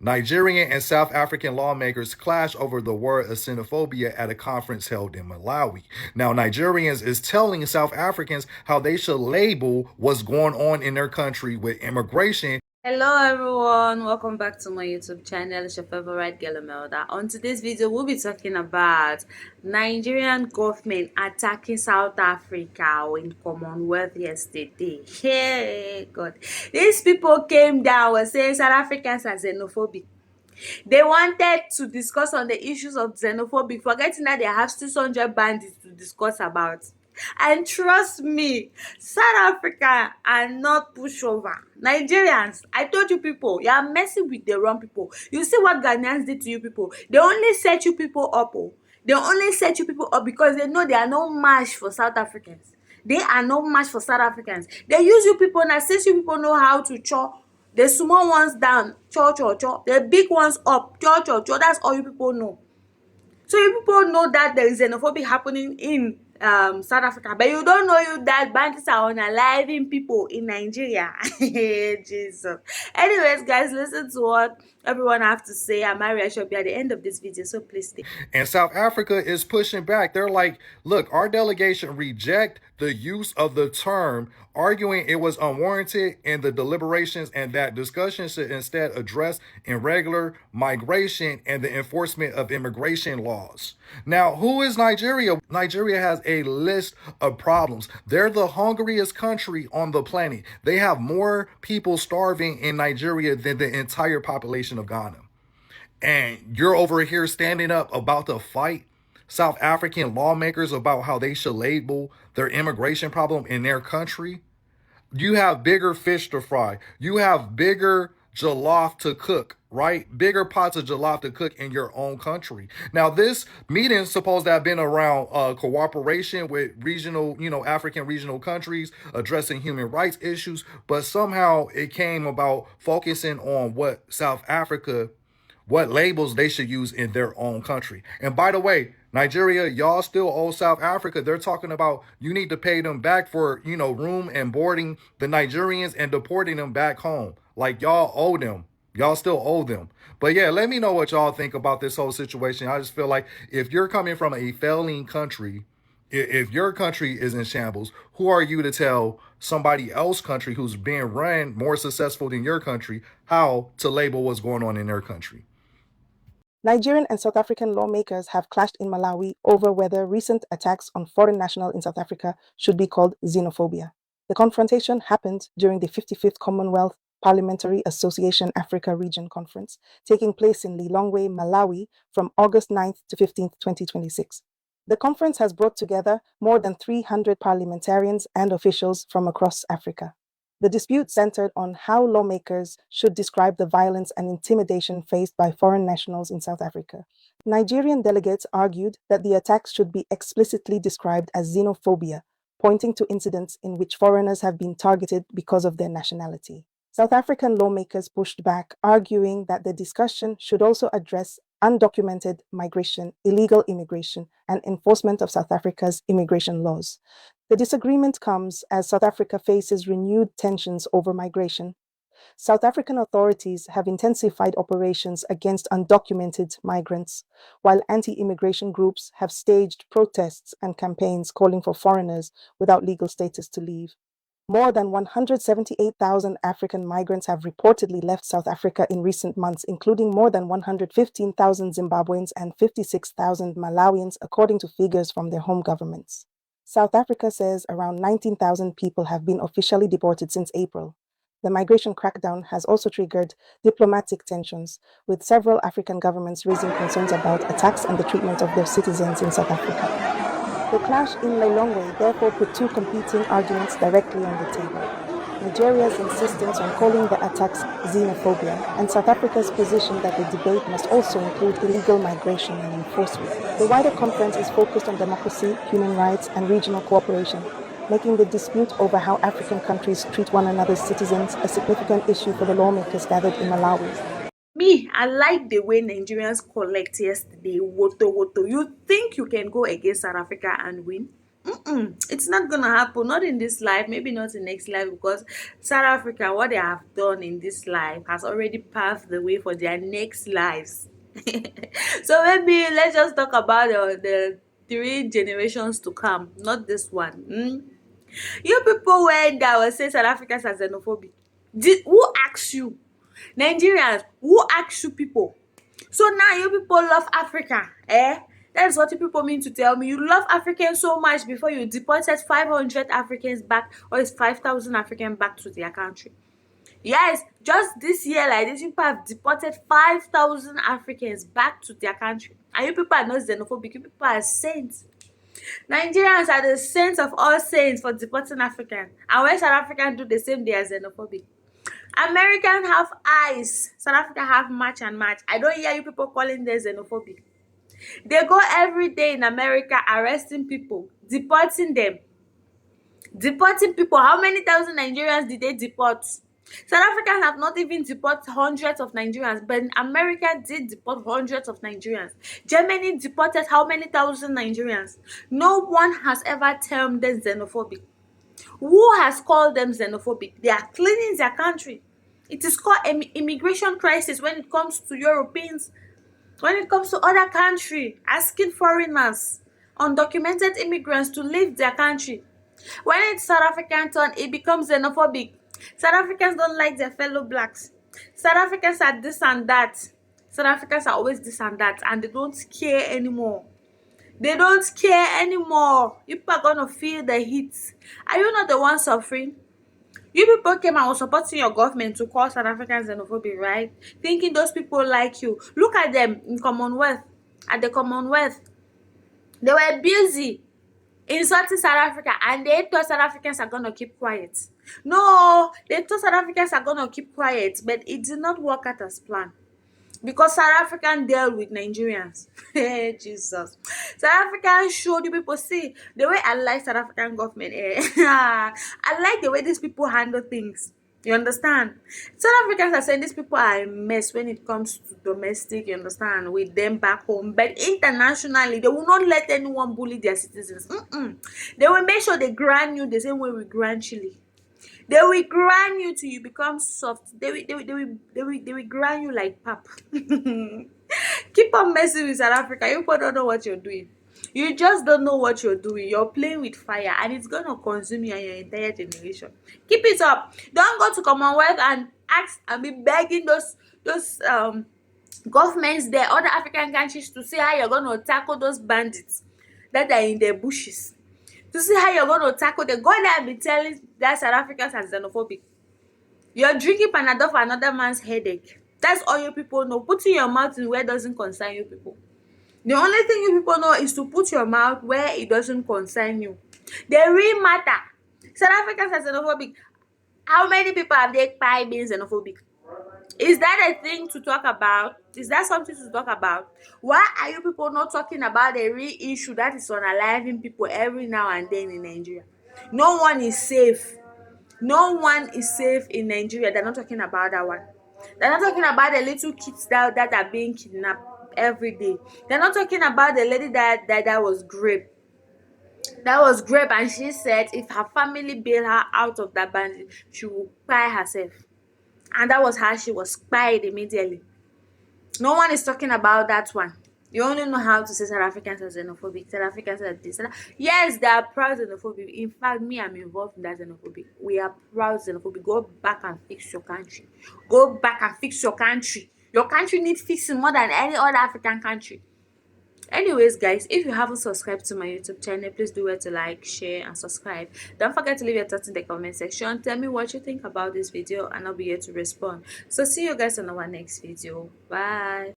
Nigerian and South African lawmakers clash over the word of xenophobia at a conference held in Malawi. Now, Nigerians is telling South Africans how they should label what's going on in their country with immigration. Hello everyone, welcome back to my YouTube channel. It's your favorite girl Imelda. On today's video, we'll be talking about Nigerian government attacking South Africa in Commonwealth yesterday. Hey God, these people came down were saying South Africans are xenophobic. They wanted to discuss on the issues of xenophobic, forgetting that they have 600 bandits to discuss about. And trust me, South Africa are not pushover. Nigerians, I told you people, you are messing with the wrong people. You see what Ghanaians did to you people? They only set you people up. Oh. They only set you people up because they know they are no match for South Africans. They are no match for South Africans. They use you people now, since you people know how to chop the small ones down, cho, the big ones up, cho. That's all you people know. So you people know that there is xenophobia happening in South Africa, but you don't know that bandits are unaliving people in Nigeria. Jesus. Anyways, guys, listen to what everyone have to say. I'm Maria shall be at the end of this video, so please stay. And South Africa is pushing back. They're like, look, our delegation reject the use of the term, arguing it was unwarranted in the deliberations and that discussion should instead address irregular migration and the enforcement of immigration laws. Now, who is Nigeria? Nigeria has a list of problems. They're the hungriest country on the planet. They have more people starving in Nigeria than the entire population of Ghana. And you're over here standing up about to fight South African lawmakers about how they should label their immigration problem in their country. You have bigger fish to fry. You have bigger jollof to cook, right? Bigger pots of jollof to cook in your own country. Now, this meeting is supposed to have been around cooperation with regional, African regional countries addressing human rights issues, but somehow it came about focusing on what labels they should use in their own country. And by the way, Nigeria, y'all still owe South Africa. They're talking about you need to pay them back for, room and boarding the Nigerians and deporting them back home. Like y'all owe them. Y'all still owe them. But yeah, let me know what y'all think about this whole situation. I just feel like if you're coming from a failing country, if your country is in shambles, who are you to tell somebody else's country who's being run more successful than your country how to label what's going on in their country? Nigerian and South African lawmakers have clashed in Malawi over whether recent attacks on foreign nationals in South Africa should be called xenophobia. The confrontation happened during the 55th Commonwealth Parliamentary Association Africa Region Conference, taking place in Lilongwe, Malawi from August 9th to 15th, 2026. The conference has brought together more than 300 parliamentarians and officials from across Africa. The dispute centered on how lawmakers should describe the violence and intimidation faced by foreign nationals in South Africa. Nigerian delegates argued that the attacks should be explicitly described as xenophobia, pointing to incidents in which foreigners have been targeted because of their nationality. South African lawmakers pushed back, arguing that the discussion should also address undocumented migration, illegal immigration, and enforcement of South Africa's immigration laws. The disagreement comes as South Africa faces renewed tensions over migration. South African authorities have intensified operations against undocumented migrants, while anti-immigration groups have staged protests and campaigns calling for foreigners without legal status to leave. More than 178,000 African migrants have reportedly left South Africa in recent months, including more than 115,000 Zimbabweans and 56,000 Malawians, according to figures from their home governments. South Africa says around 19,000 people have been officially deported since April. The migration crackdown has also triggered diplomatic tensions, with several African governments raising concerns about attacks and the treatment of their citizens in South Africa. The clash in Lilongwe therefore put two competing arguments directly on the table: Nigeria's insistence on calling the attacks xenophobia, and South Africa's position that the debate must also include illegal migration and enforcement. The wider conference is focused on democracy, human rights, and regional cooperation, making the dispute over how African countries treat one another's citizens a significant issue for the lawmakers gathered in Malawi. Me, I like the way Nigerians collect yesterday. Woto. You think you can go against South Africa and win? It's not gonna happen, not in this life, maybe not in next life, because South Africa, what they have done in this life has already paved the way for their next lives. So maybe let's just talk about the three generations to come, not this one. You people, when that was saying South Africans are xenophobic, who asked you? Nigerians, who asked you people? So now you people love Africa, eh? That is what you people mean to tell me. You love Africans so much before you deported 500 Africans back, or is 5,000 Africans back to their country. Yes, just this year like this, you people have deported 5,000 Africans back to their country. And you people are not xenophobic, you people are saints. Nigerians are the saints of all saints for deporting Africans. And when South Africans do the same, they are xenophobic. Americans have eyes, South Africa have match and match. I don't hear you people calling them xenophobic. They go every day in America arresting people, deporting them. Deporting people. How many thousand Nigerians did they deport? South Africans have not even deported hundreds of Nigerians, but America did deport hundreds of Nigerians. Germany deported how many thousand Nigerians? No one has ever termed them xenophobic. Who has called them xenophobic? They are cleaning their country. It is called immigration crisis when it comes to Europeans, when it comes to other country, asking foreigners, undocumented immigrants to leave their country. When it's South African turn, it becomes xenophobic. South Africans don't like their fellow blacks. South Africans are this and that. South Africans are always this and that, and they don't care anymore. They don't care anymore. You people are gonna feel the heat. Are you not the one suffering? You people came and was supporting your government to call South Africans xenophobic, right? Thinking those people like you. Look at them in Commonwealth. At the Commonwealth, they were busy insulting South Africa, and they thought South Africans are gonna keep quiet. No, they thought South Africans are gonna keep quiet, but it did not work out as planned. Because South African dealt with Nigerians. Hey, Jesus. South African showed you people, see, the way I like South African government, I like the way these people handle things. You understand? South Africans are saying these people are a mess when it comes to domestic, you understand, with them back home. But internationally, they will not let anyone bully their citizens. They will make sure they grind you the same way we grind chili. They will grind you till you become soft. They will grind you like pap. Keep on messing with South Africa. You people don't know what you're doing. You just don't know what you're doing. You're playing with fire, and it's gonna consume you and your entire generation. Keep it up. Don't go to Commonwealth and ask and be begging those governments there, other African countries, to see how you're gonna tackle those bandits that are in their bushes. To see how you're going to tackle them. Go there and be telling that South Africans are xenophobic. You're drinking Panadol for another man's headache. That's all you people know. Putting your mouth in where it doesn't concern you people. The only thing you people know is to put your mouth where it doesn't concern you. The real matter. South Africans are xenophobic. How many people have they by being xenophobic? Is that a thing to talk about? Is that something to talk about? Why are you people not talking about the real issue that is unaliving people every now and then in Nigeria? No one is safe. No one is safe in Nigeria. They're not talking about that one. They're not talking about the little kids that are being kidnapped every day. They're not talking about the lady that was raped. That was grape, and she said if her family bail her out of that bandit, she will cry herself. And that was how she was spied immediately. No one is talking about that one. You only know how to say South Africans are xenophobic. South Africans are this. Yes, they are proud xenophobic. In fact, me, I'm involved in that xenophobic. We are proud xenophobic. Go back and fix your country. Go back and fix your country. Your country needs fixing more than any other African country. Anyways, guys, if you haven't subscribed to my YouTube channel, please do it to like, share, and subscribe. Don't forget to leave your thoughts in the comment section. Tell me what you think about this video, and I'll be here to respond. So see you guys on our next video. Bye.